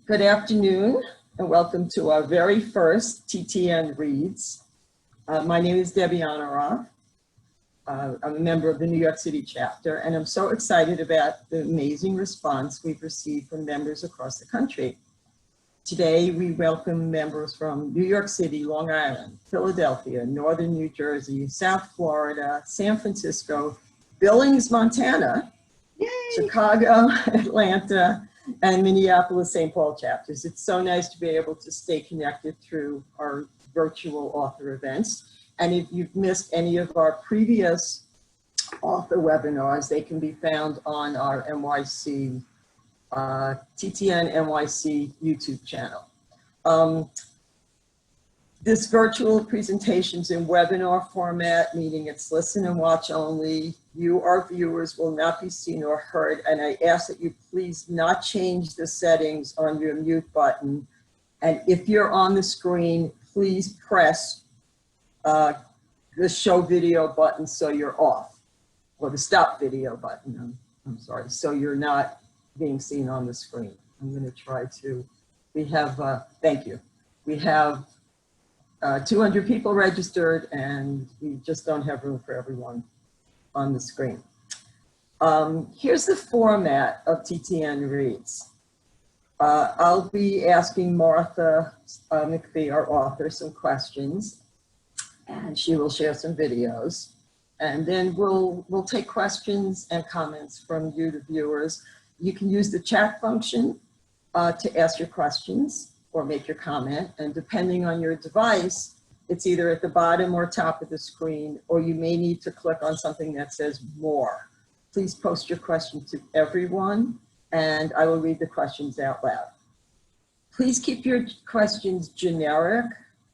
Good afternoon and welcome to our very first TTN Reads. My name is Debbie Honorath. I'm a member of the New York City chapter, and I'm so excited about the amazing response we've received from members across the country. Today, we welcome members from New York City, Long Island, Philadelphia, Northern New Jersey, South Florida, San Francisco, Billings, Montana, Yay! Chicago, Atlanta, and Minneapolis, St. Paul chapters. It's so nice to be able to stay connected through our virtual author events. And if you've missed any of our previous author webinars, they can be found on our NYC, TTN-NYC YouTube channel. This virtual presentation's in webinar format, meaning it's listen and watch only. You, our viewers, will not be seen or heard, and I ask that you please not change the settings on your mute button. And if you're on the screen, please press the show video button so you're off, or the stop video button, I'm sorry, so you're not being seen on the screen. I'm going to try to, we have, thank you. We have 200 people registered and we just don't have room for everyone on the screen. Here's the format of TTN Reads. I'll be asking Martha McPhee, our author, some questions, and she will share some videos. And then we'll take questions and comments from you, the viewers. You can use the chat function to ask your questions or make your comment. And depending on your device, it's either at the bottom or top of the screen, or you may need to click on something that says more. Please post your question to everyone, and I will read the questions out loud. Please keep your questions generic,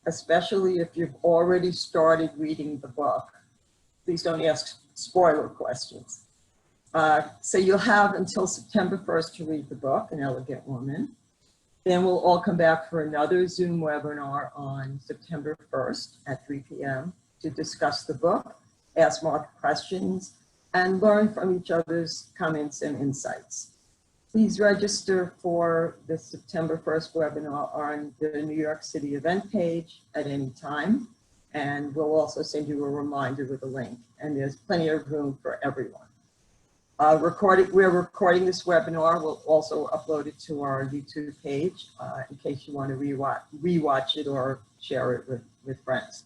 especially if you've already started reading the book. Please don't ask spoiler questions. So you'll have until September 1st to read the book, An Elegant Woman. Then we'll all come back for another Zoom webinar on September 1st at 3 p.m. to discuss the book, ask more questions, and learn from each other's comments and insights. Please register for the September 1st webinar on the New York City event page at any time. And we'll also send you a reminder with a link. And there's plenty of room for everyone. We're recording this webinar. We'll also upload it to our YouTube page in case you want to rewatch it or share it with friends.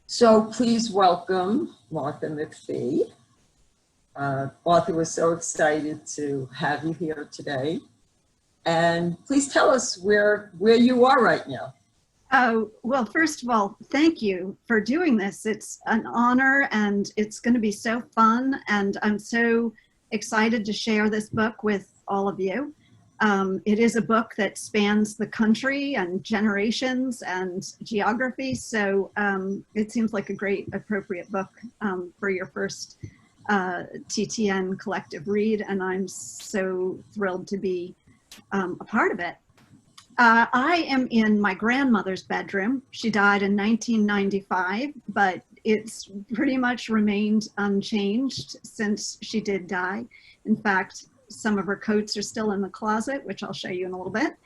So please welcome Martha McPhee. Martha, we're so excited to have you here today. And please tell us where you are right now. Well, first of all, thank you for doing this. It's an honor and it's going to be so fun. And I'm so excited to share this book with all of you. It is a book that spans the country and generations and geography. So it seems like a great, appropriate book for your first TTN collective read. And I'm so thrilled to be a part of it. I am in my grandmother's bedroom. She died in 1995, but it's pretty much remained unchanged since she did die. In fact, some of her coats are still in the closet, which I'll show you in a little bit.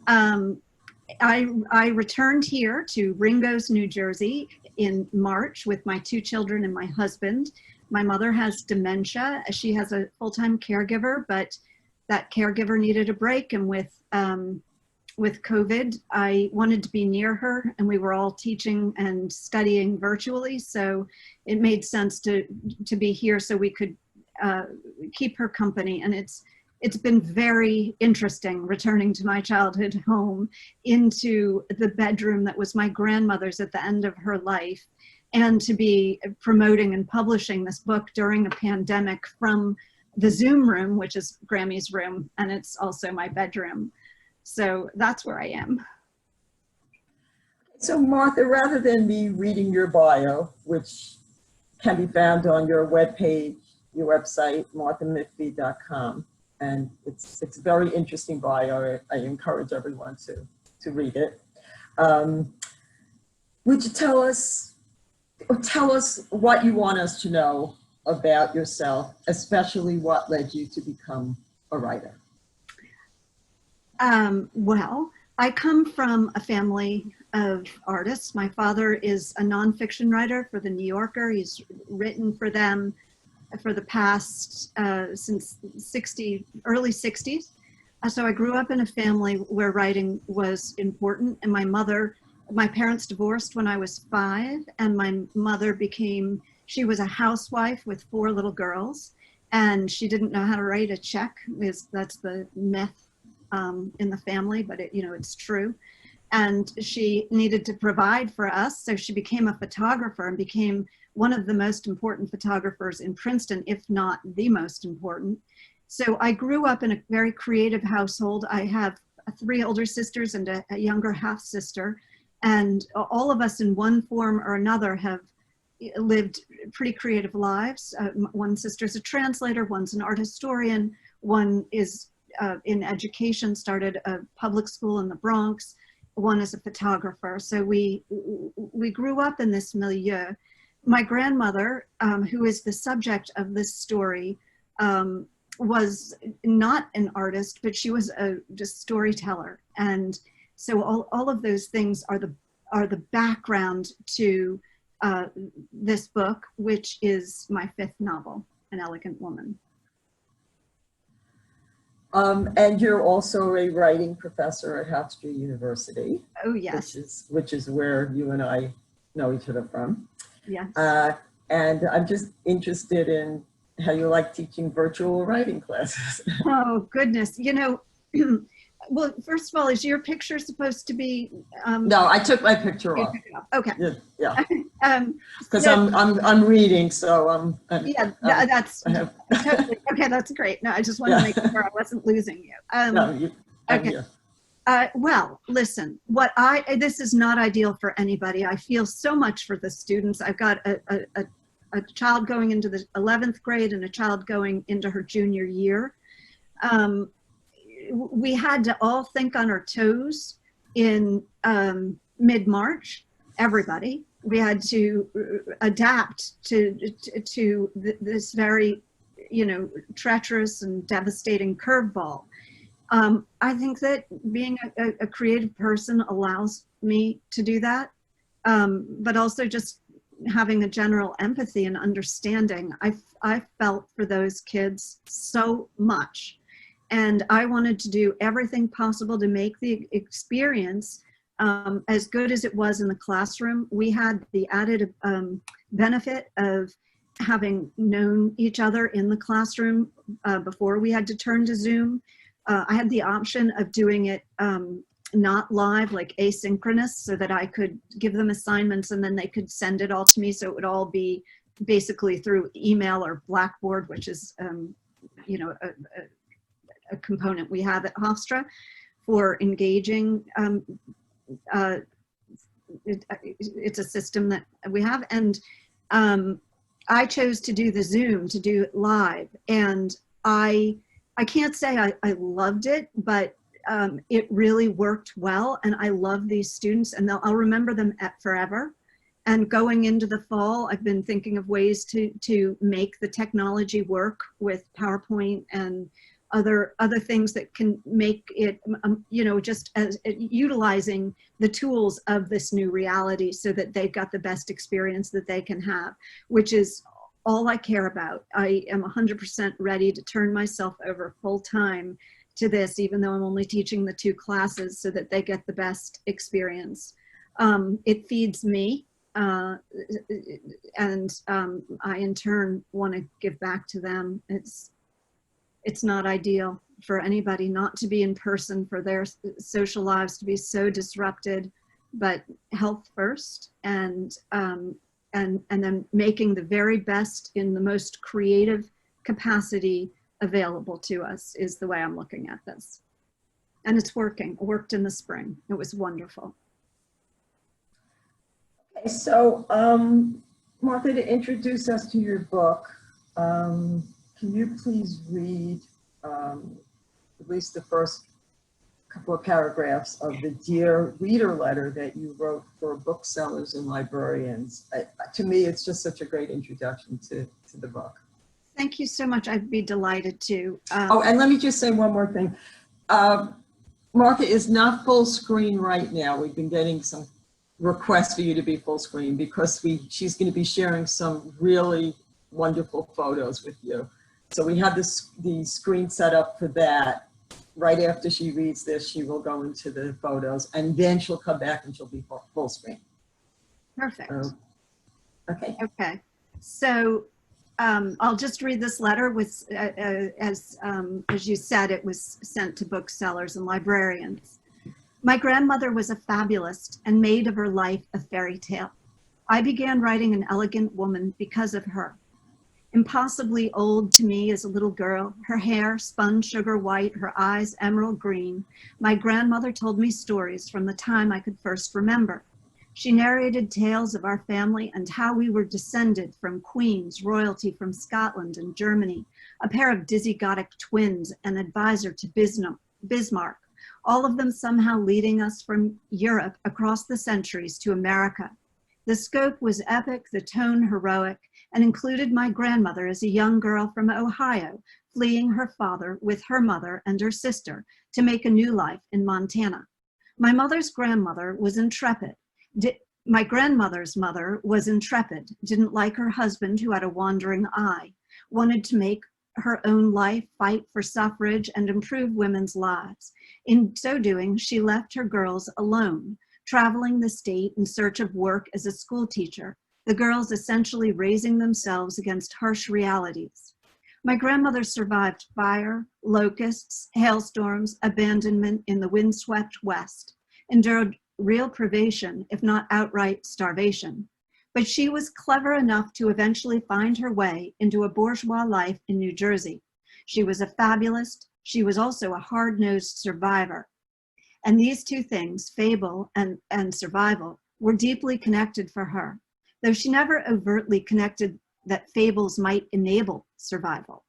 I returned here to Ringo's, New Jersey in March with my 2 children and my husband. My mother has dementia. She has a full-time caregiver, but that caregiver needed a break, and with COVID, I wanted to be near her, and we were all teaching and studying virtually, so it made sense to be here so we could keep her company. And it's been very interesting returning to my childhood home, into the bedroom that was my grandmother's at the end of her life, and to be promoting and publishing this book during a pandemic from the Zoom room, which is Grammy's room, and it's also my bedroom. So that's where I am. So Martha, rather than me reading your bio, which can be found on your webpage, your website, marthamcphee.com, and it's a very interesting bio. I encourage everyone to read it. Would you tell us what you want us to know about yourself, especially what led you to become a writer? Well, I come from a family of artists. My father is a nonfiction writer for The New Yorker. He's written for them for the past, since early 60s. So I grew up in a family where writing was important, and my parents divorced when I was 5, and my mother she was a housewife with 4 little girls, and she didn't know how to write a check. That's the myth in the family, but it's true. And she needed to provide for us, so she became a photographer and became one of the most important photographers in Princeton, if not the most important. So I grew up in a very creative household. I have 3 older sisters and a younger half sister, and all of us in one form or another have lived pretty creative lives. One sister's a translator, one's an art historian, one is in education, started a public school in the Bronx, one is a photographer. So we grew up in this milieu. My grandmother, who is the subject of this story, was not an artist, but she was just storyteller. And so all of those things are the background to this book, which is my 5th novel, An Elegant Woman. And you're also a writing professor at Hofstra University. Oh, yes. Which is where you and I know each other from. Yes. And I'm just interested in how you like teaching virtual writing classes. Oh, goodness. Well, first of all, is your picture supposed to be? No, I took my picture off. Okay. Yeah. Because I'm reading, so that's totally okay. That's great. No, I just wanted to make sure I wasn't losing you. No, okay. Well, listen. This is not ideal for anybody. I feel so much for the students. I've got a child going into the 11th grade and a child going into her junior year. We had to all think on our toes in mid-March, everybody. We had to adapt to this very, treacherous and devastating curveball. I think that being a creative person allows me to do that, but also just having a general empathy and understanding. I felt for those kids so much. And I wanted to do everything possible to make the experience as good as it was in the classroom. We had the added benefit of having known each other in the classroom before we had to turn to Zoom. I had the option of doing it not live, like asynchronous, so that I could give them assignments and then they could send it all to me. So it would all be basically through email or Blackboard, which is, a component we have at Hofstra for engaging. It's a system that we have, and I chose to do the Zoom, to do it live, and I can't say I loved it, but it really worked well, and I love these students, and I'll remember them forever. And going into the fall, I've been thinking of ways to make the technology work with PowerPoint and other things that can make it, just as utilizing the tools of this new reality so that they've got the best experience that they can have, which is all I care about. I am 100% ready to turn myself over full time to this, even though I'm only teaching the 2 classes, so that they get the best experience. It feeds me, and I in turn want to give back to them. It's not ideal for anybody not to be in person, for their social lives to be so disrupted, but health first, and then making the very best in the most creative capacity available to us is the way I'm looking at this. And it's working. It worked in the spring. It was wonderful. Okay, so Martha, to introduce us to your book, can you please read at least the first couple of paragraphs of the Dear Reader letter that you wrote for booksellers and librarians? To me, it's just such a great introduction to the book. Thank you so much. I'd be delighted to. Oh, and let me just say one more thing. Martha is not full screen right now. We've been getting some requests for you to be full screen because she's going to be sharing some really wonderful photos with you. So we have the screen set up for that. Right after she reads this, she will go into the photos, and then she'll come back and she'll be full screen. Perfect. Okay. Okay. So I'll just read this letter. As you said, it was sent to booksellers and librarians. My grandmother was a fabulist and made of her life a fairy tale. I began writing An Elegant Woman because of her. Impossibly old to me as a little girl, her hair spun sugar white, her eyes emerald green, my grandmother told me stories from the time I could first remember. She narrated tales of our family and how we were descended from queens, royalty from Scotland and Germany, a pair of Dizzygotic twins, an advisor to Bismarck, all of them somehow leading us from Europe across the centuries to America. The scope was epic, the tone heroic, and included my grandmother as a young girl from Ohio, fleeing her father with her mother and her sister to make a new life in Montana. My mother's grandmother was intrepid. My grandmother's mother was intrepid, didn't like her husband who had a wandering eye, wanted to make her own life, fight for suffrage, and improve women's lives. In so doing, she left her girls alone, traveling the state in search of work as a school teacher, the girls essentially raising themselves against harsh realities. My grandmother survived fire, locusts, hailstorms, abandonment in the windswept West, endured real privation, if not outright starvation. But she was clever enough to eventually find her way into a bourgeois life in New Jersey. She was a fabulist. She was also a hard-nosed survivor. And these two things, fable and survival, were deeply connected for her, though she never overtly connected that fables might enable survival.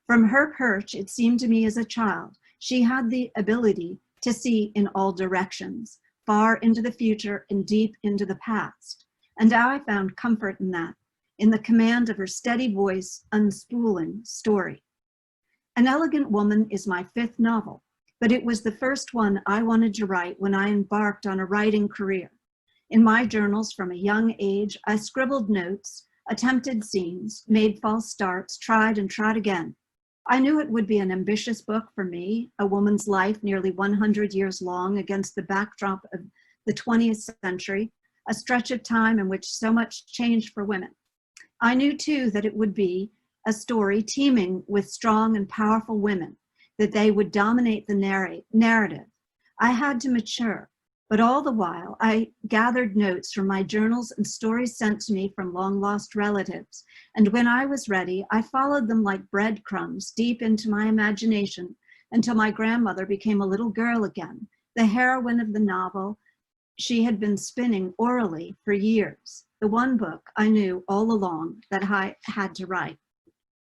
From her perch, it seemed to me as a child, she had the ability to see in all directions, far into the future and deep into the past. And I found comfort in that, in the command of her steady voice, unspooling story. An Elegant Woman is my fifth novel, but it was the first one I wanted to write when I embarked on a writing career. In my journals from a young age, I scribbled notes, attempted scenes, made false starts, tried and tried again. I knew it would be an ambitious book for me, a woman's life nearly 100 years long against the backdrop of the 20th century, a stretch of time in which so much changed for women. I knew too that it would be a story teeming with strong and powerful women, that they would dominate the narrative. I had to mature, but all the while I gathered notes from my journals and stories sent to me from long-lost relatives. And when I was ready, I followed them like breadcrumbs deep into my imagination until my grandmother became a little girl again, the heroine of the novel she had been spinning orally for years, the one book I knew all along that I had to write.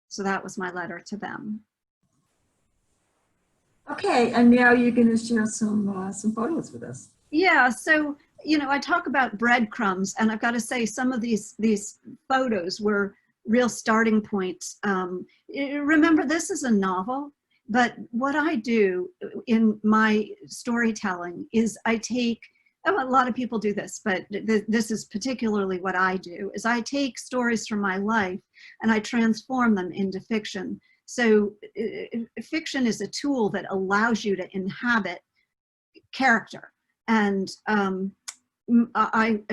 So that was my letter to them. Okay, and now you're going to share some photos with us. Yeah, so, you know, I talk about breadcrumbs, and I've got to say some of these photos were real starting points. Remember, this is a novel, but what I do in my storytelling is I take, a lot of people do this, but this is particularly what I do, is I take stories from my life and I transform them into fiction. So fiction is a tool that allows you to inhabit character. And I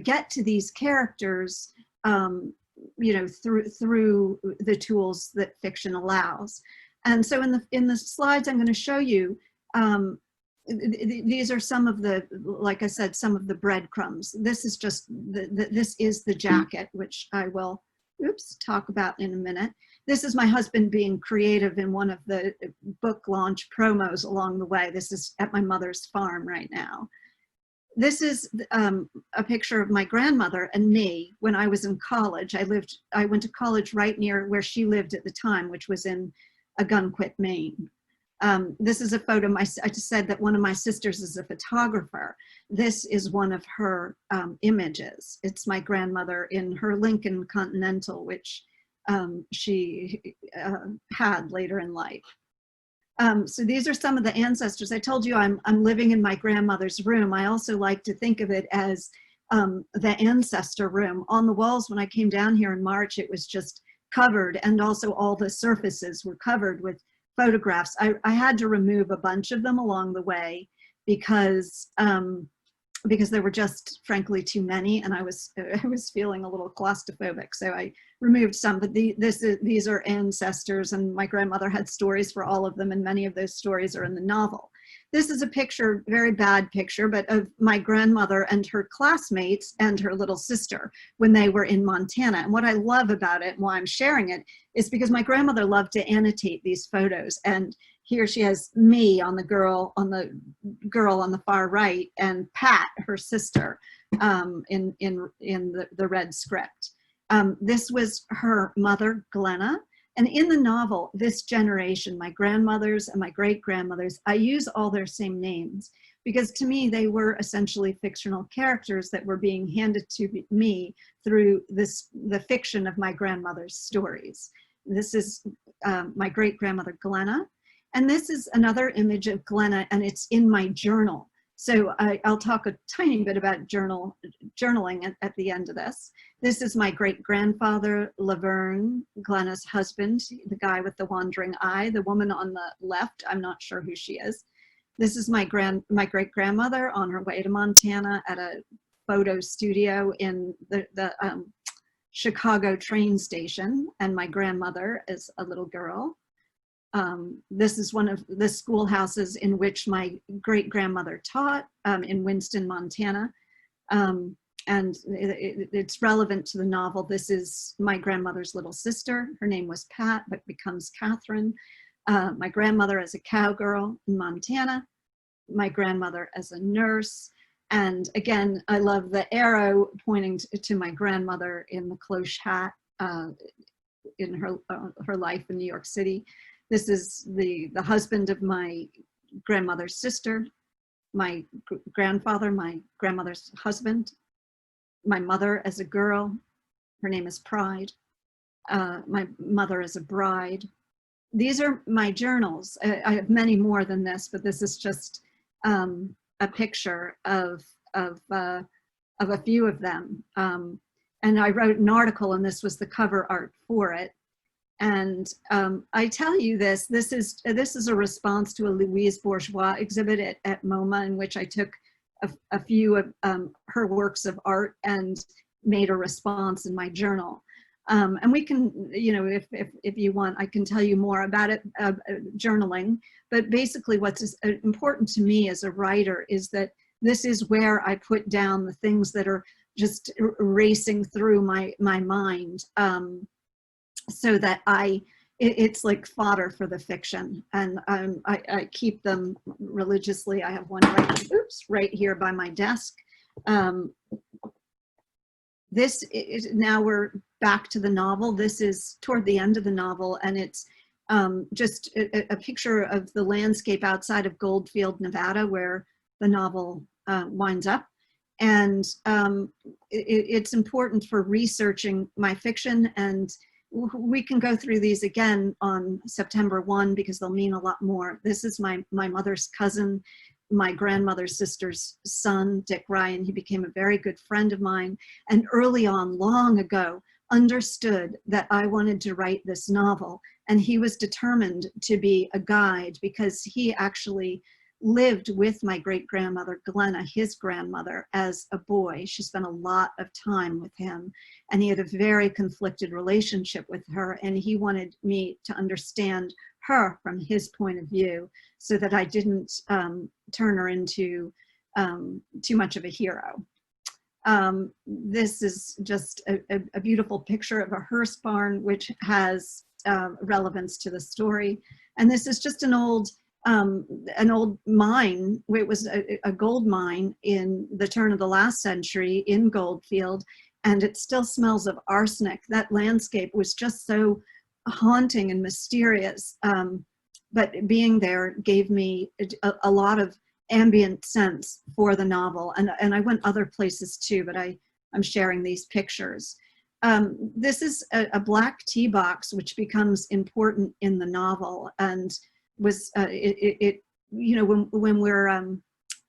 get to these characters, you know, through the tools that fiction allows. And so in the slides I'm going to show you, these are some of the, like I said, some of the breadcrumbs. This is just this is the jacket, which I will, talk about in a minute. This is my husband being creative in one of the book launch promos along the way. This is at my mother's farm right now. This is a picture of my grandmother and me when I was in college. I went to college right near where she lived at the time, which was in Agunquit, Maine. This is a photo, I just said that one of my sisters is a photographer. This is one of her images. It's my grandmother in her Lincoln Continental, which she had later in life. So these are some of the ancestors. I told you I'm living in my grandmother's room. I also like to think of it as the ancestor room. On the walls, when I came down here in March, it was just covered, and also all the surfaces were covered with photographs. I had to remove a bunch of them along the way because there were just frankly too many, and I was feeling a little claustrophobic. So I removed some, but these are ancestors, and my grandmother had stories for all of them, and many of those stories are in the novel. This is a picture, very bad picture, but of my grandmother and her classmates and her little sister when they were in Montana. And what I love about it, and why I'm sharing it, is because my grandmother loved to annotate these photos. And here she has me on the girl on the far right, and Pat, her sister, in the red script. This was her mother, Glenna. And in the novel, this generation, my grandmothers and my great-grandmothers, I use all their same names because to me, they were essentially fictional characters that were being handed to me through the fiction of my grandmother's stories. This is my great-grandmother, Glenna. And this is another image of Glenna, and it's in my journal. So I'll talk a tiny bit about journaling at the end of this. This is my great-grandfather, Laverne, Glenna's husband, the guy with the wandering eye. The woman on the left, I'm not sure who she is. This is my great-grandmother on her way to Montana at a photo studio in the Chicago train station, and my grandmother is a little girl. This is one of the schoolhouses in which my great-grandmother taught in Winston, Montana. And it's relevant to the novel. This is my grandmother's little sister. Her name was Pat, but becomes Catherine. My grandmother as a cowgirl in Montana. My grandmother as a nurse. And again, I love the arrow pointing to my grandmother in the cloche hat in her life in New York City. This is the husband of my grandmother's sister, my grandfather, my grandmother's husband, my mother as a girl, her name is Pride, my mother as a bride. These are my journals. I have many more than this, but this is just a picture of a few of them. And I wrote an article, and this was the cover art for it. And I tell you this is a response to a Louise Bourgeois exhibit at MoMA, in which I took a few of her works of art and made a response in my journal. And we can, you know, if you want, I can tell you more about it, journaling. But basically what's important to me as a writer is that this is where I put down the things that are just racing through my mind. So that it's like fodder for the fiction, and I keep them religiously. I have one right here by my desk. This is, now we're back to the novel. This is toward the end of the novel, and it's just a picture of the landscape outside of Goldfield, Nevada, where the novel winds up. And it's important for researching my fiction, and we can go through these again on September 1 because they'll mean a lot more. This is my mother's cousin, my grandmother's sister's son, Dick Ryan. He became a very good friend of mine, and early on, long ago, understood that I wanted to write this novel. And he was determined to be a guide because he actually lived with my great-grandmother, Glenna, his grandmother, as a boy. She spent a lot of time with him, and he had a very conflicted relationship with her, and he wanted me to understand her from his point of view so that I didn't turn her into too much of a hero. This is just a beautiful picture of a hearse barn, which has relevance to the story. And this is just an old mine. It was a gold mine in the turn of the last century in Goldfield, and it still smells of arsenic. That landscape was just so haunting and mysterious, but being there gave me a lot of ambient sense for the novel, and I went other places too, but I'm sharing these pictures. This is a black tea box, which becomes important in the novel, and was, you know,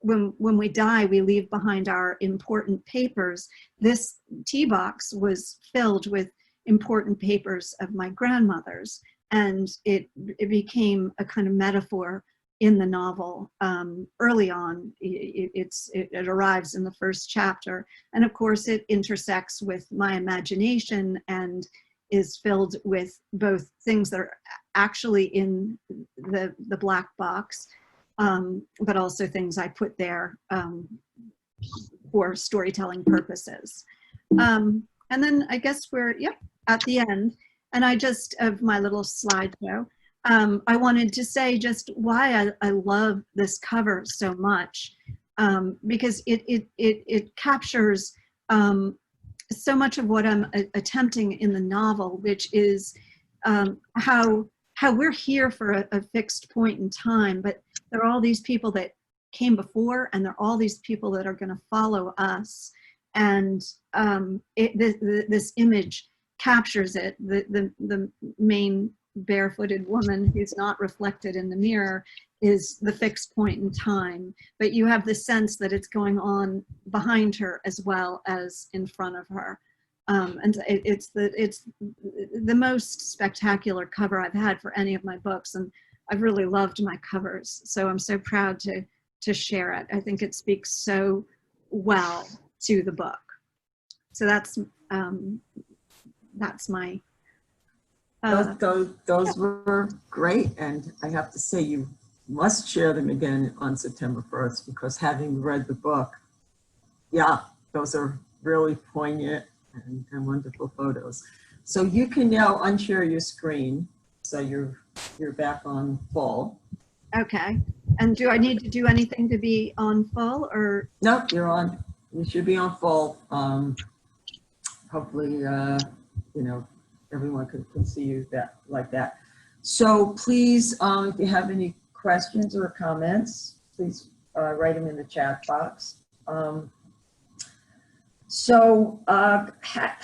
when we die, we leave behind our important papers. This tea box was filled with important papers of my grandmother's, and it became a kind of metaphor in the novel. Early on, it arrives in the first chapter, and of course it intersects with my imagination and is filled with both things that are actually in the black box, but also things I put there for storytelling purposes. And then I guess we're, yep, at the end. And I just, of my little slideshow, I wanted to say just why I love this cover so much, because it captures so much of what I'm attempting in the novel, which is how we're here for a fixed point in time, but there are all these people that came before, and there are all these people that are going to follow us. And this image captures it. The main barefooted woman who's not reflected in the mirror is the fixed point in time, but you have the sense that it's going on behind her as well as in front of her. And it's the most spectacular cover I've had for any of my books, and I've really loved my covers, so I'm so proud to share it. I think it speaks so well to the book. So that's my those were great, and I have to say you must share them again on September 1st, because having read the book, yeah, those are really poignant and wonderful photos. So you can now unshare your screen, so you're back on full. Okay. And do I need to do anything to be on full, or? Nope, you're on. You should be on full. Hopefully, you know, everyone can see you like that. So please, if you have any questions or comments, please write them in the chat box. How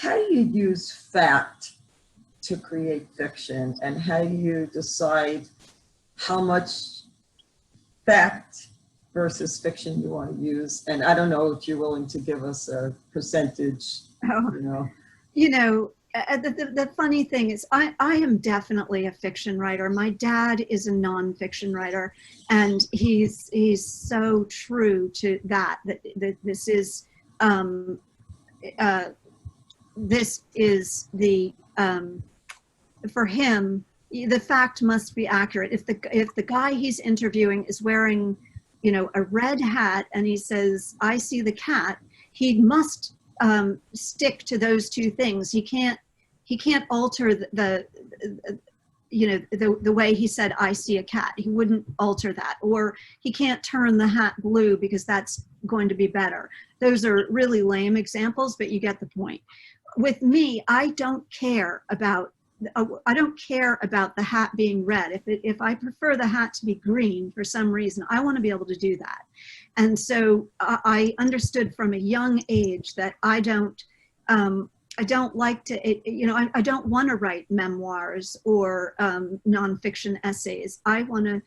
do you use fact to create fiction, and how do you decide how much fact versus fiction you want to use? And I don't know if you're willing to give us a percentage. Oh, the funny thing is I am definitely a fiction writer. My dad is a nonfiction writer, and he's so true to that this is the for him, the fact must be accurate. If the guy he's interviewing is wearing, you know, a red hat and he says, "I see the cat," he must stick to those two things. He can't alter the way he said, "I see a cat." He wouldn't alter that. Or he can't turn the hat blue because that's going to be better. Those are really lame examples, but you get the point. With me, I don't care about the hat being red. If I prefer the hat to be green for some reason, I want to be able to do that. And so I understood from a young age that I don't like to, you know, I don't want to write memoirs or nonfiction essays. I want to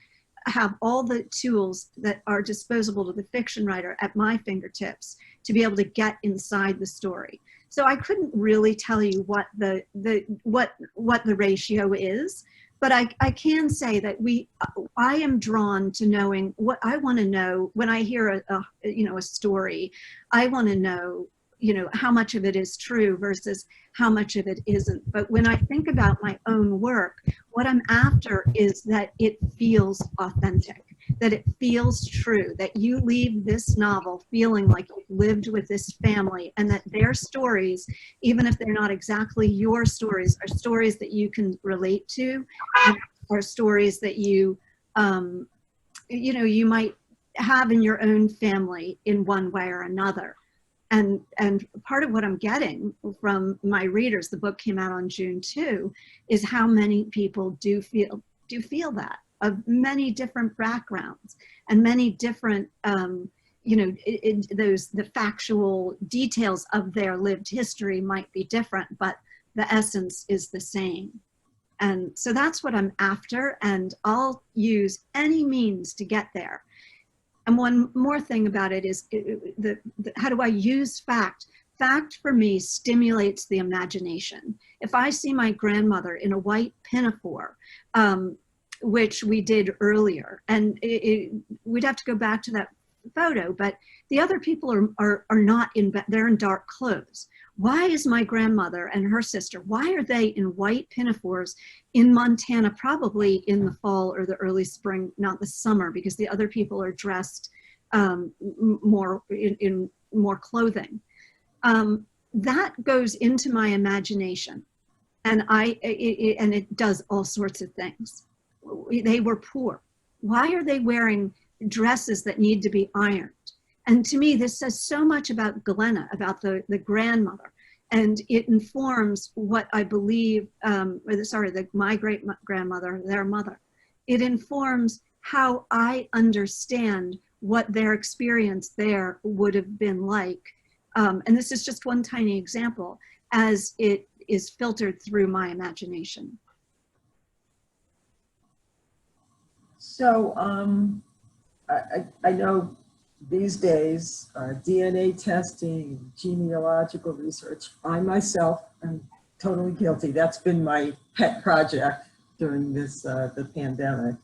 have all the tools that are disposable to the fiction writer at my fingertips to be able to get inside the story. So I couldn't really tell you what the ratio is, but I can say that I am drawn to knowing what I want to know when I hear a story. I want to know, you know, how much of it is true versus how much of it isn't. But when I think about my own work, what I'm after is that it feels authentic, that it feels true, that you leave this novel feeling like you've lived with this family, and that their stories, even if they're not exactly your stories, are stories that you can relate to, and are stories that you you might have in your own family in one way or another. And part of what I'm getting from my readers, the book came out on June 2, is how many people do feel that, of many different backgrounds and many different, the factual details of their lived history might be different, but the essence is the same. And so that's what I'm after, and I'll use any means to get there. And one more thing about it is how do I use fact? Fact for me stimulates the imagination. If I see my grandmother in a white pinafore, which we did earlier, and we'd have to go back to that photo, but the other people are not in, they're in dark clothes. Why is my grandmother and her sister, why are they in white pinafores in Montana, probably in the fall or the early spring, not the summer, because the other people are dressed more in more clothing. That goes into my imagination, and it does all sorts of things. They were poor. Why are they wearing dresses that need to be ironed? And to me, this says so much about Glenna, about the grandmother, and it informs what I believe, my great grandmother, their mother. It informs how I understand what their experience there would have been like. And this is just one tiny example as it is filtered through my imagination. So I know these days, DNA testing, genealogical research, I myself am totally guilty. That's been my pet project during this, the pandemic.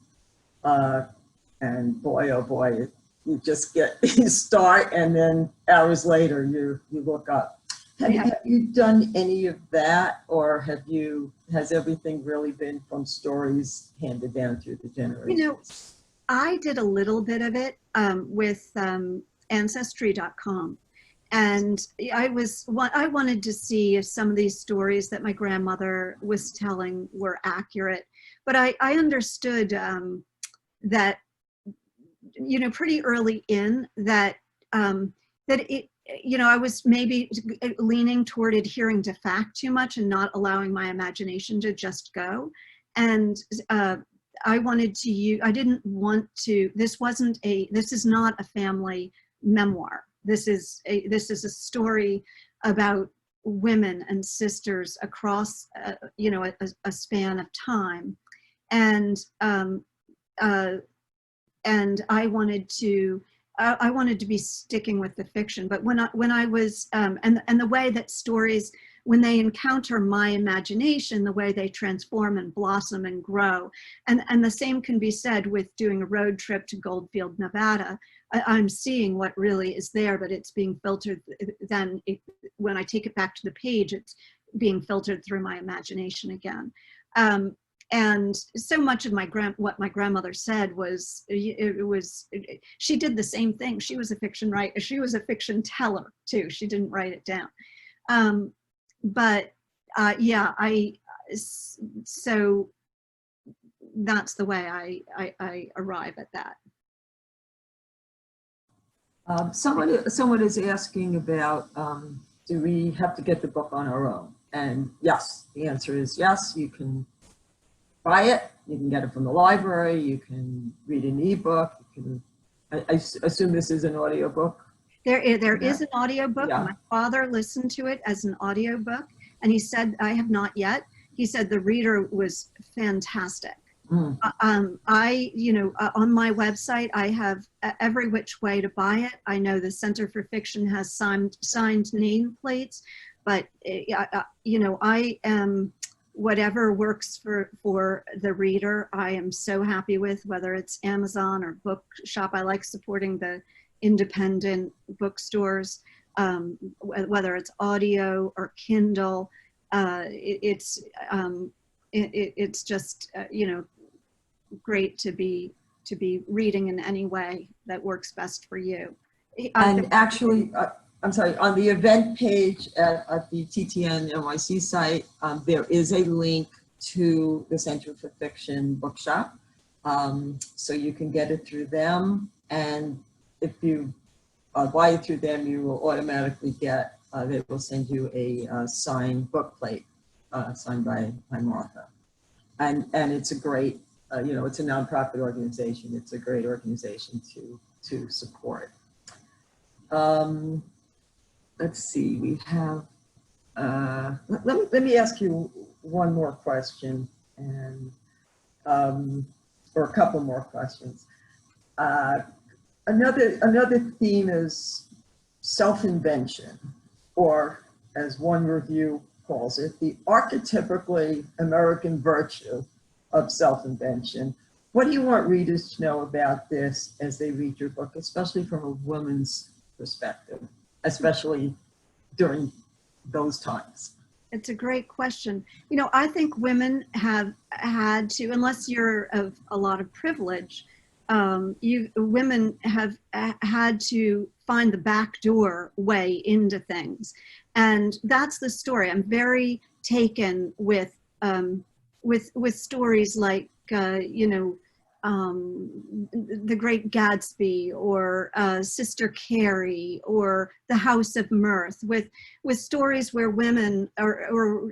And boy, oh boy, you just you start and then hours later you look up. Have you done any of that, or has everything really been from stories handed down through the generations? You know, I did a little bit of it with Ancestry.com. And I wanted to see if some of these stories that my grandmother was telling were accurate. But I understood that, you know, pretty early in that, you know, I was maybe leaning toward adhering to fact too much and not allowing my imagination to just go. And I wanted to I didn't want to, this is not a family memoir. This is a story about women and sisters across, you know, a span of time. And I wanted to be sticking with the fiction. But when I was, and the way that stories, when they encounter my imagination, the way they transform and blossom and grow. And the same can be said with doing a road trip to Goldfield, Nevada. I'm seeing what really is there, but it's being filtered. Then when I take it back to the page, it's being filtered through my imagination again. And so much of what my grandmother said was, she did the same thing. She was a fiction writer. She was a fiction teller too. She didn't write it down. Yeah, so that's the way I arrive at that. Someone is asking about, do we have to get the book on our own? And yes, the answer is yes. You can buy it. You can get it from the library. You can read an ebook. I assume this is an audiobook. There is an audiobook. Yeah. My father listened to it as an audiobook, and he said, I have not yet. He said the reader was fantastic. Mm. You know, on my website, I have every which way to buy it. I know the Center for Fiction has signed nameplates, but you know, I am whatever works for the reader. I am so happy with, whether it's Amazon or Bookshop. I like supporting the independent bookstores, whether it's audio or Kindle. It's just you know, great to be reading in any way that works best for you. And actually, I'm sorry, on the event page at the TTN-NYC site, there is a link to the Center for Fiction Bookshop. So you can get it through them. And if you buy it through them, you will automatically get, they will send you a signed book plate signed by Martha. And it's a great, you know, it's a nonprofit organization. It's a great organization to support. Let's see, we have, let me ask you one more question. And, or a couple more questions. Another theme is self-invention, or as one review calls it, the archetypically American virtue of self-invention. What do you want readers to know about this as they read your book, especially from a woman's perspective, especially during those times? It's a great question. You know, I think women have had to, unless you're of a lot of privilege, women have had to find the backdoor way into things, and that's the story. I'm very taken with stories like you know, The Great Gatsby, or Sister Carrie, or The House of Mirth, with stories where women or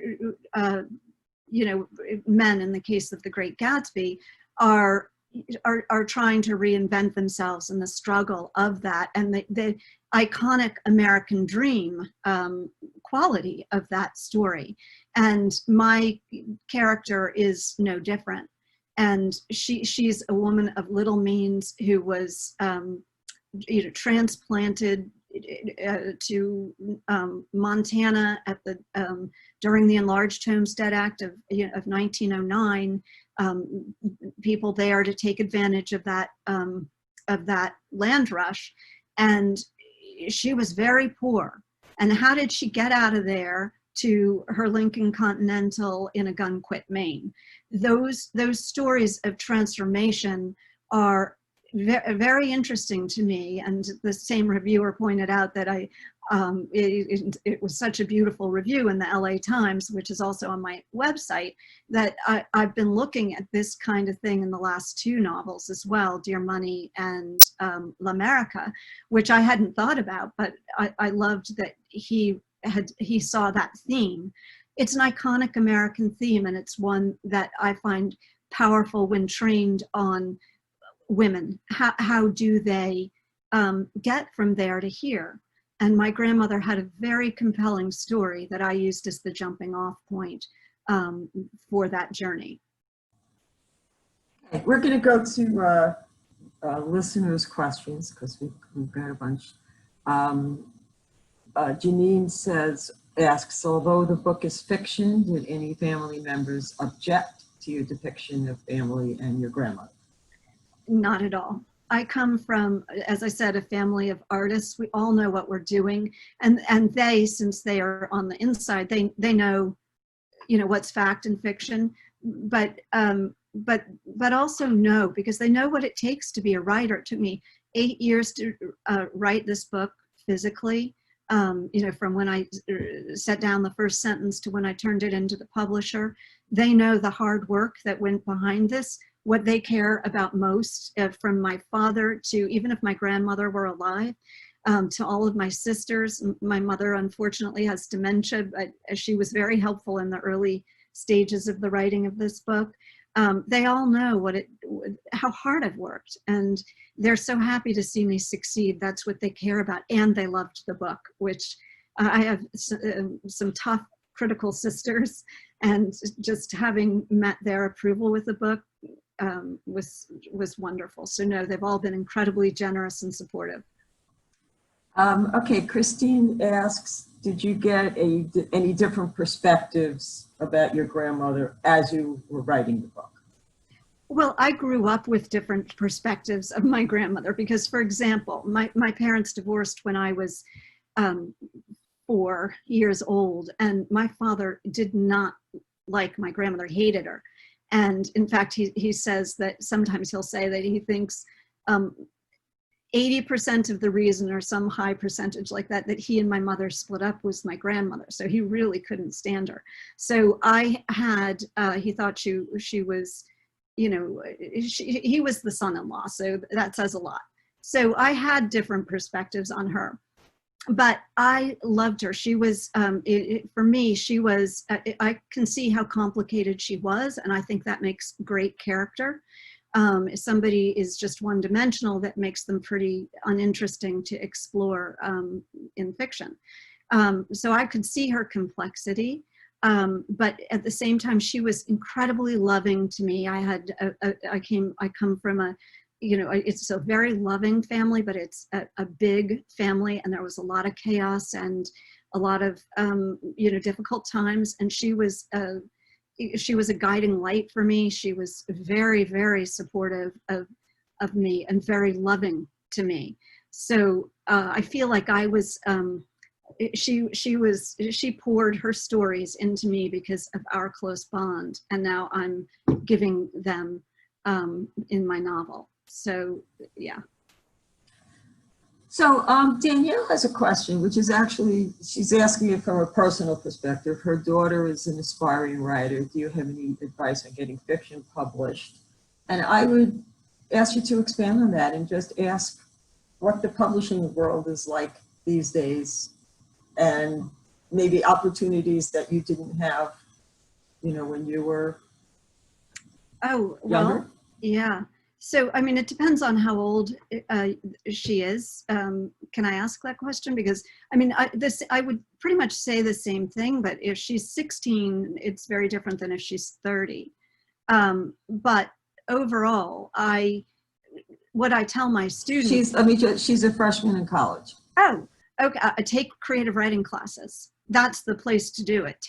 you know, men, in the case of The Great Gatsby, are trying to reinvent themselves in the struggle of that, and the iconic American dream quality of that story. And my character is no different. And she's a woman of little means who was you know, transplanted to Montana at the during the Enlarged Homestead Act of 1909. People there to take advantage of that land rush, and she was very poor. And how did she get out of there to her Lincoln Continental in Ogunquit, Maine? Those stories of transformation are very interesting to me. And the same reviewer pointed out that it was such a beautiful review in the LA Times, which is also on my website, that I've been looking at this kind of thing in the last two novels as well, Dear Money and L'America, which I hadn't thought about, but I loved that he saw that theme. It's an iconic American theme, and it's one that I find powerful when trained on women. How do they get from there to here? And my grandmother had a very compelling story that I used as the jumping off point for that journey. We're going to go to listeners' questions, because we've got a bunch. Janine asks, although the book is fiction, did any family members object to your depiction of family and your grandmother? Not at all. I come from, as I said, a family of artists. We all know what we're doing, and they, since they are on the inside, they know, you know, what's fact and fiction, but also know, because they know what it takes to be a writer. It took me 8 years to write this book physically. You know, from when I set down the first sentence to when I turned it into the publisher. They know the hard work that went behind this, what they care about most, from my father to, even if my grandmother were alive, to all of my sisters. My mother, unfortunately, has dementia, but she was very helpful in the early stages of the writing of this book. They all know how hard I've worked, and they're so happy to see me succeed. That's what they care about, and they loved the book, which I have some tough, critical sisters, and just having met their approval with the book was wonderful. So no, they've all been incredibly generous and supportive. Okay, Christine asks, did you get any different perspectives about your grandmother as you were writing the book? Well, I grew up with different perspectives of my grandmother because, for example, my parents divorced when I was 4 years old, and my father did not like my grandmother, hated her. And in fact, he says that sometimes he'll say that he thinks 80% of the reason, or some high percentage like that, that he and my mother split up was my grandmother. So he really couldn't stand her. So he thought she was, you know, he was the son-in-law. So that says a lot. So I had different perspectives on her, but I loved her. She was, for me, she was, I can see how complicated she was. And I think that makes great character. If somebody is just one-dimensional, that makes them pretty uninteresting to explore in fiction. So I could see her complexity. But at the same time, she was incredibly loving to me. I come from a, you know, it's a very loving family, but it's a big family, and there was a lot of chaos and a lot of, you know, difficult times. And she was a guiding light for me. She was very, very supportive of me and very loving to me. So I feel like I was, she poured her stories into me because of our close bond, and now I'm giving them in my novel. So yeah. So Danielle has a question, which is actually, she's asking it from a personal perspective. Her daughter is an aspiring writer. Do you have any advice on getting fiction published? And I would ask you to expand on that and just ask what the publishing world is like these days, and maybe opportunities that you didn't have, you know, when you were Oh, younger. well, yeah. So, I mean, it depends on how old she is. Can I ask that question? Because, I mean, I would pretty much say the same thing, but if she's 16, it's very different than if she's 30. But overall, what I tell my students— She's a freshman in college. Oh, okay. Take creative writing classes. That's the place to do it.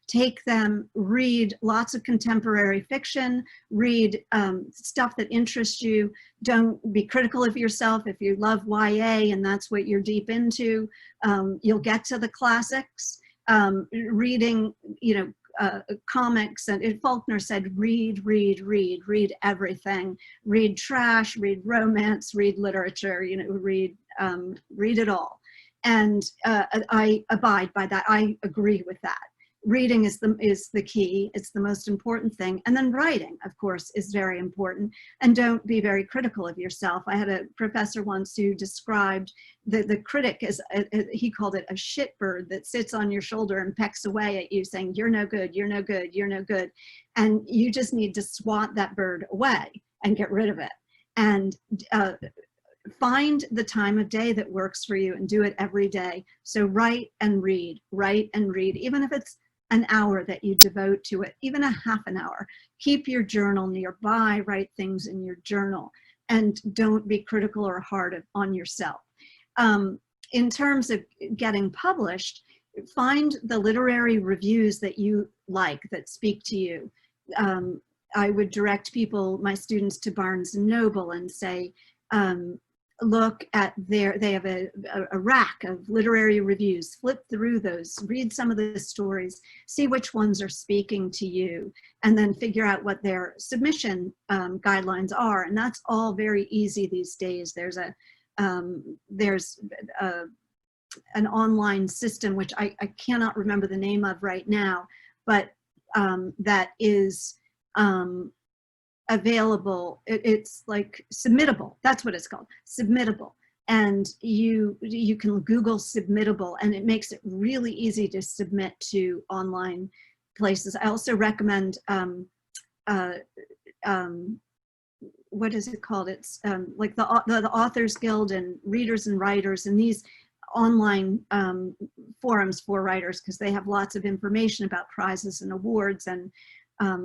Take them, read lots of contemporary fiction, read stuff that interests you. Don't be critical of yourself. If you love YA and that's what you're deep into, you'll get to the classics. Reading, you know, comics, and Faulkner said, read everything. Read trash, read romance, read literature, you know, read it all. And I abide by that. I agree with that. Reading is the key. It's the most important thing. And then writing, of course, is very important. And don't be very critical of yourself. I had a professor once who described the critic as, he called it a shitbird that sits on your shoulder and pecks away at you saying, you're no good, you're no good, you're no good. And you just need to swat that bird away and get rid of it. And find the time of day that works for you and do it every day. So write and read, even if it's an hour that you devote to it, even a half an hour. Keep your journal nearby, write things in your journal, and don't be critical or hard on yourself. In terms of getting published, find the literary reviews that you like, that speak to you. I would direct my students to Barnes & Noble and say, look at they have a rack of literary reviews, flip through those, read some of the stories, see which ones are speaking to you, and then figure out what their submission guidelines are. And that's all very easy these days. There's an online system, which I cannot remember the name of right now, but that is available. It's like Submittable. That's what it's called, Submittable. And you can Google Submittable, and it makes it really easy to submit to online places. I also recommend what is it called? It's like the Authors Guild and Readers and Writers, and these online forums for writers, because they have lots of information about prizes and awards, and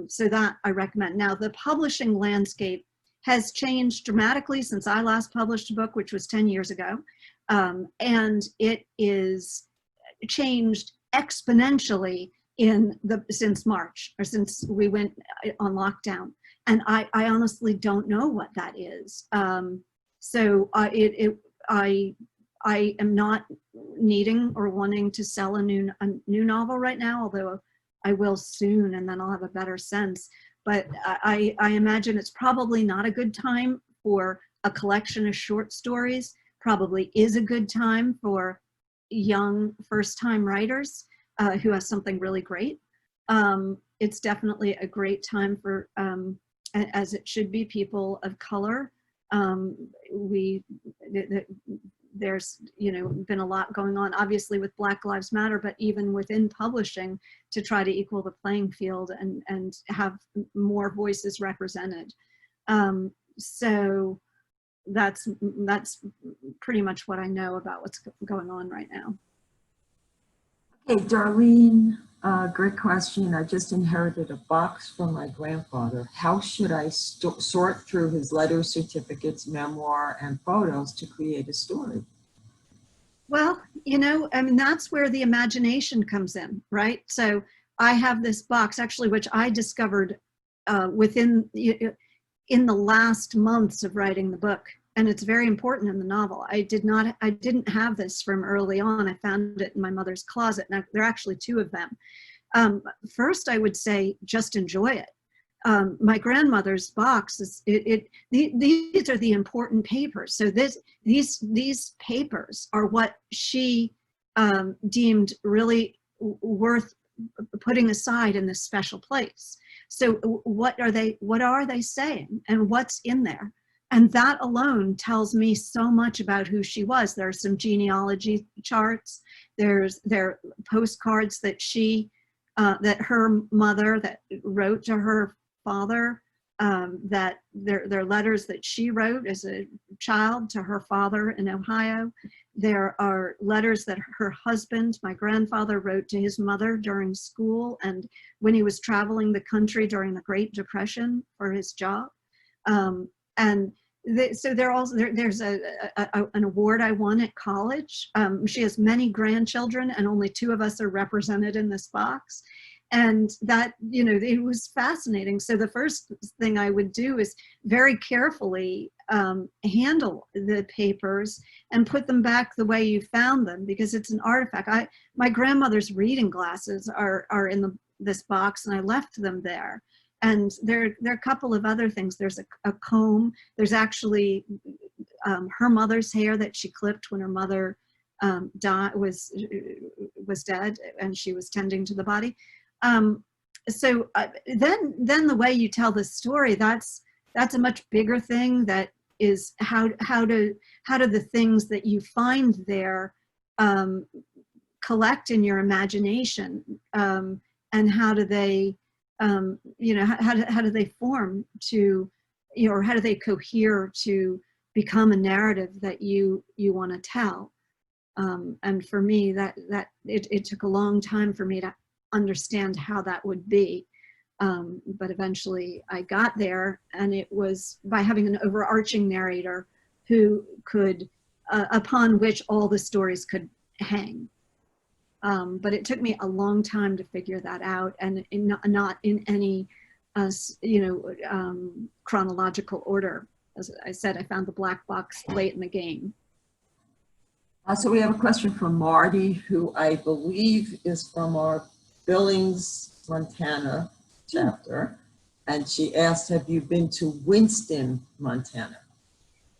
so that I recommend. Now, the publishing landscape has changed dramatically since I last published a book, which was 10 years ago. And it is changed exponentially since March, or since we went on lockdown. And I honestly don't know what that is. So I am not needing or wanting to sell a new novel right now, although I will soon, and then I'll have a better sense. But I imagine it's probably not a good time for a collection of short stories. Probably is a good time for young first-time writers who have something really great. It's definitely a great time for, as it should be, people of color. There's been a lot going on, obviously, with Black Lives Matter, but even within publishing, to try to equal the playing field and have more voices represented. So that's pretty much what I know about what's going on right now. Okay, Darlene Great question. I just inherited a box from my grandfather. How should I sort through his letters, certificates, memoir, and photos to create a story? Well, I mean, that's where the imagination comes in, right? So I have this box actually, which I discovered in the last months of writing the book. And it's very important in the novel. I didn't have this from early on. I found it in my mother's closet. Now, there are actually two of them. First, I would say just enjoy it. My grandmother's box these are the important papers. So these papers are what she deemed really worth putting aside in this special place. So what are they saying, and what's in there? And that alone tells me so much about who she was. There are some genealogy charts. There are postcards that that her mother that wrote to her father, that they're letters that she wrote as a child to her father in Ohio. There are letters that her husband, my grandfather, wrote to his mother during school and when he was traveling the country during the Great Depression for his job. So there's an award I won at college. She has many grandchildren, and only 2 of us are represented in this box. And that, it was fascinating. So the first thing I would do is very carefully handle the papers and put them back the way you found them, because it's an artifact. My grandmother's reading glasses are in this box, and I left them there. And there are a couple of other things. There's a comb. There's actually her mother's hair that she clipped when her mother was dead, and she was tending to the body. So then the way you tell the story, that's a much bigger thing. That is how do the things that you find there collect in your imagination, and how do they how do they form to, or how do they cohere to become a narrative that you want to tell? And for me, that it took a long time for me to understand how that would be. But eventually I got there, and it was by having an overarching narrator who could, upon which all the stories could hang. But it took me a long time to figure that out, and not in any, chronological order. As I said, I found the black box late in the game. So we have a question from Marty, who I believe is from our Billings, Montana chapter. And she asked, have you been to Winston, Montana?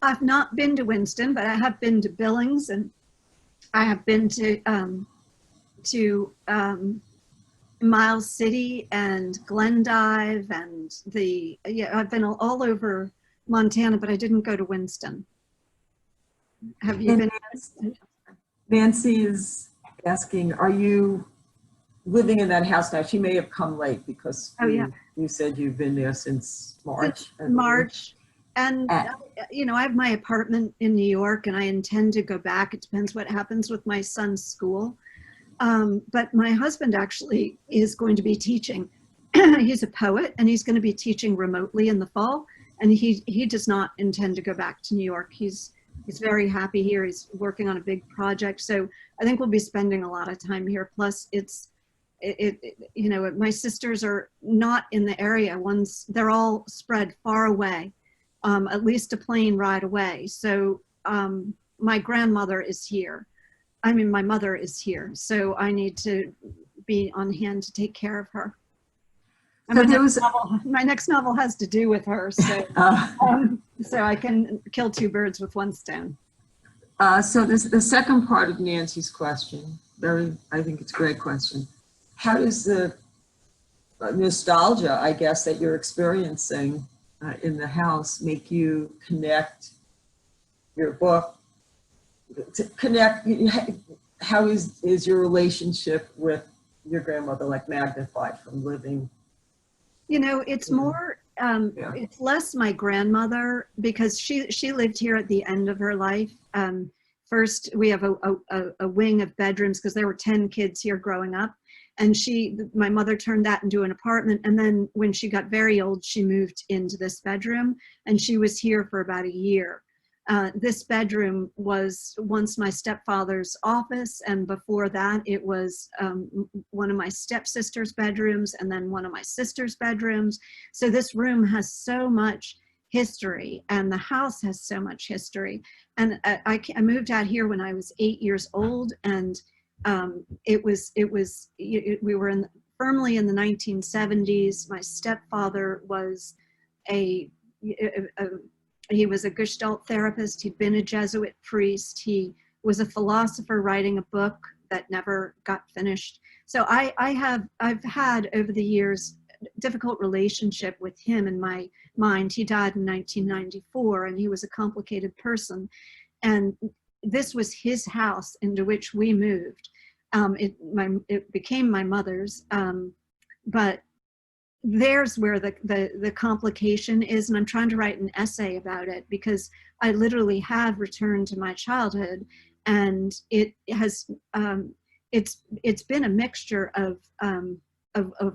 I've not been to Winston, but I have been to Billings, and I have been to Miles City and Glendive, and I've been all over Montana, but I didn't go to Winston. Have you been? Nancy is asking, are you living in that house now? She may have come late because you said you've been there since March. March. And, I have my apartment in New York, and I intend to go back. It depends what happens with my son's school. But my husband actually is going to be teaching. He's a poet, and he's going to be teaching remotely in the fall. And he does not intend to go back to New York. He's very happy here. He's working on a big project. So I think we'll be spending a lot of time here. Plus my sisters are not in the area. They're all spread far away, at least a plane ride away. So my grandmother is here. My mother is here, so I need to be on hand to take care of her. And my next novel has to do with her, so so I can kill 2 birds with 1 stone. So the second part of Nancy's question, I think it's a great question. How does the nostalgia, I guess, that you're experiencing in the house make you connect your book? To connect, how is your relationship with your grandmother like magnified from living? It's more, it's less my grandmother, because she lived here at the end of her life. First, we have a wing of bedrooms because there were 10 kids here growing up. And my mother turned that into an apartment. And then when she got very old, she moved into this bedroom, and she was here for about a year. This bedroom was once my stepfather's office, and before that it was one of my stepsister's bedrooms, and then one of my sister's bedrooms. So this room has so much history, and the house has so much history. And I moved out here when I was 8 years old, and we were firmly in the 1970s. My stepfather was he was a Gestalt therapist. He'd been a Jesuit priest. He was a philosopher writing a book that never got finished. So I've had over the years difficult relationship with him in my mind. He died in 1994, and he was a complicated person. And this was his house into which we moved. It became my mother's, but there's where the complication is, and I'm trying to write an essay about it, because I literally have returned to my childhood, and it has it's been a mixture of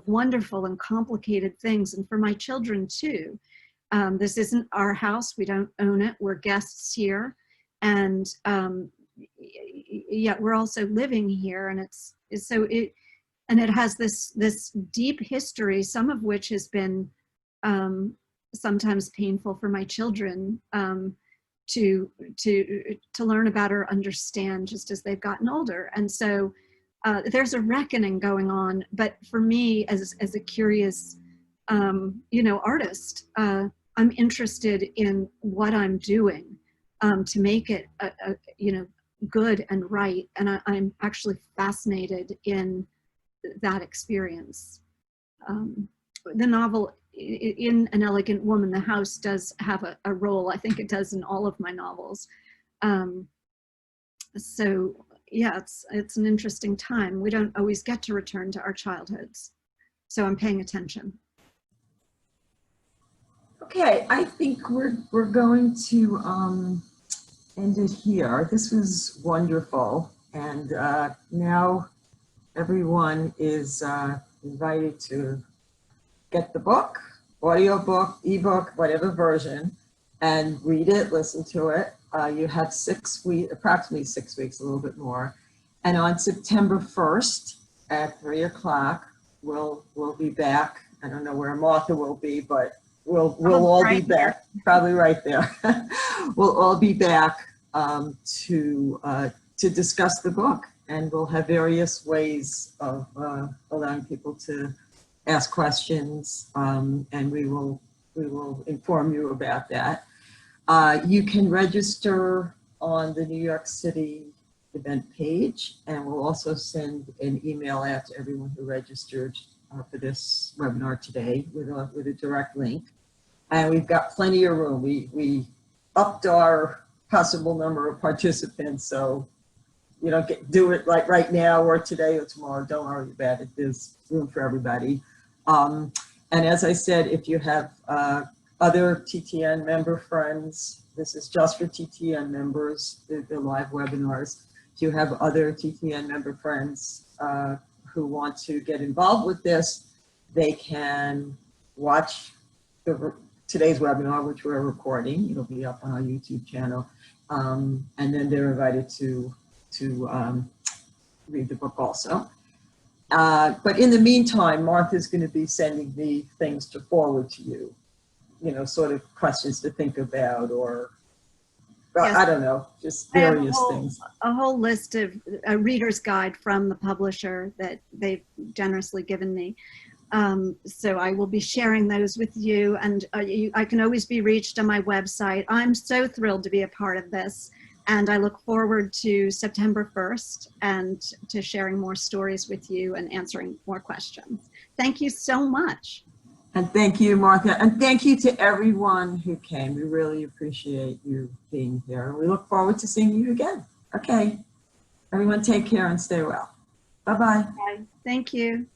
wonderful and complicated things, and for my children too. This isn't our house; we don't own it. We're guests here, and yet we're also living here, and it has this deep history, some of which has been sometimes painful for my children to learn about or understand just as they've gotten older. And so there's a reckoning going on. But for me, as a curious, artist, I'm interested in what I'm doing to make it, good and right. And I'm actually fascinated in that experience. The novel, in An Elegant Woman, the house does have a role. I think it does in all of my novels. So yeah, it's an interesting time. We don't always get to return to our childhoods. So I'm paying attention. Okay, I think we're going to end it here. This was wonderful, and now everyone is invited to get the book, audio book, ebook, whatever version, and read it, listen to it. You have approximately 6 weeks, a little bit more. And on September 1st at 3 o'clock, we'll be back. I don't know where Martha will be, but we'll all be back, probably right there. We'll all be back to discuss the book, and we'll have various ways of allowing people to ask questions, and we will inform you about that. You can register on the New York City event page, and we'll also send an email out to everyone who registered for this webinar today with a direct link. And we've got plenty of room. We upped our possible number of participants, so you don't do it like right now or today or tomorrow. Don't worry about it. There's room for everybody. And as I said, if you have other TTN member friends, this is just for TTN members, the live webinars. If you have other TTN member friends who want to get involved with this, they can watch today's webinar, which we're recording. It'll be up on our YouTube channel. And then they're invited to read the book also. But in the meantime, Martha's going to be sending me things to forward to you, sort of questions to think about, or yes. I don't know, just various things. A whole list of a reader's guide from the publisher that they've generously given me. So I will be sharing those with you, and I can always be reached on my website. I'm so thrilled to be a part of this, and I look forward to September 1st and to sharing more stories with you and answering more questions. Thank you so much. And thank you, Martha, and thank you to everyone who came. We really appreciate you being here, and we look forward to seeing you again. Okay, everyone take care and stay well. Bye-bye. Bye. Thank you.